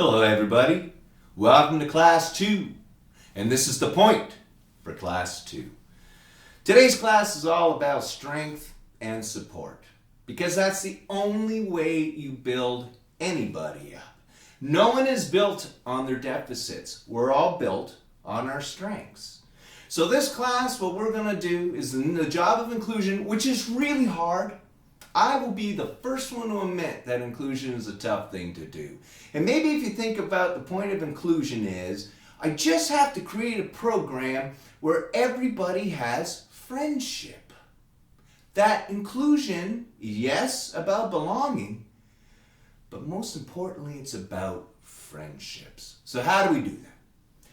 Hello everybody, welcome to class 2, and this is the point for class 2. Today's class is all about strength and support, because that's the only way you build anybody up. No one is built on their deficits, we're all built on our strengths. So this class, what we're going to do is the job of inclusion, which is really hard. I will be the first one to admit that inclusion is a tough thing to do. And maybe if you think about the point of inclusion is, I just have to create a program where everybody has friendship. That inclusion, yes, about belonging, but most importantly, it's about friendships. So how do we do that?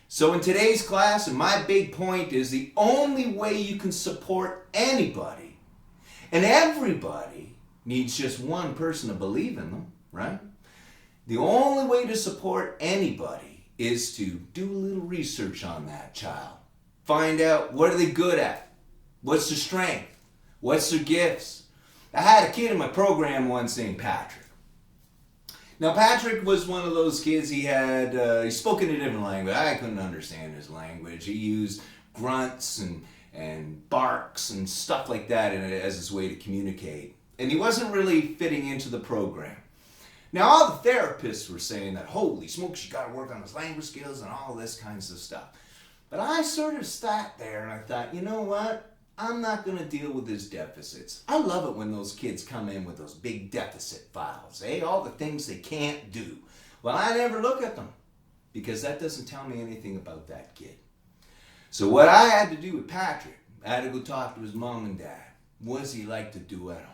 So in today's class, and my big point is the only way you can support anybody, and everybody needs just one person to believe in them, right? The only way to support anybody is to do a little research on that child. Find out what are they good at? What's their strength? What's their gifts? I had a kid in my program once named Patrick. Now Patrick was one of those kids, he spoke in a different language. I couldn't understand his language. He used grunts and barks and stuff like that as his way to communicate. And he wasn't really fitting into the program. Now all the therapists were saying that, holy smokes, you got to work on his language skills and all this kinds of stuff. But I sort of sat there and I thought, you know what? I'm not going to deal with his deficits. I love it when those kids come in with those big deficit files, all the things they can't do. Well, I never look at them because that doesn't tell me anything about that kid. So what I had to do with Patrick, I had to go talk to his mom and dad. What does he like to do at home?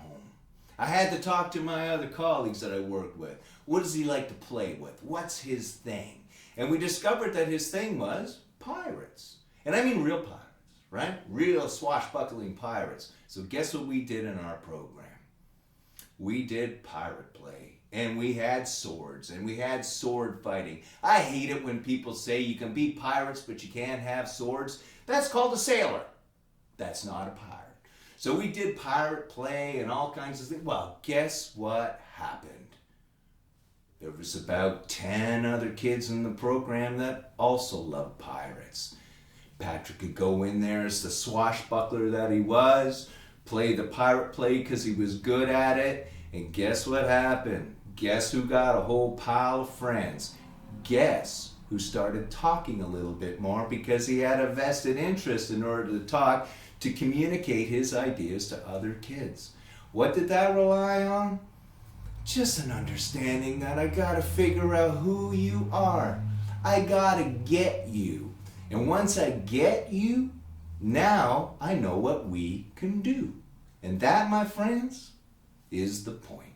I had to talk to my other colleagues that I worked with. What does he like to play with? What's his thing? And we discovered that his thing was pirates. And I mean real pirates, right? Real swashbuckling pirates. So guess what we did in our program? We did pirate play. And we had swords. And we had sword fighting. I hate it when people say you can be pirates but you can't have swords. That's called a sailor. That's not a pirate. So we did pirate play and all kinds of things. Well, guess what happened? There was about 10 other kids in the program that also loved pirates. Patrick could go in there as the swashbuckler that he was, play the pirate play because he was good at it, and guess what happened? Guess who got a whole pile of friends? Guess who started talking a little bit more because he had a vested interest in order to talk, to communicate his ideas to other kids. What did that rely on? Just an understanding that I gotta figure out who you are. I gotta get you. And once I get you, now I know what we can do. And that, my friends, is the point.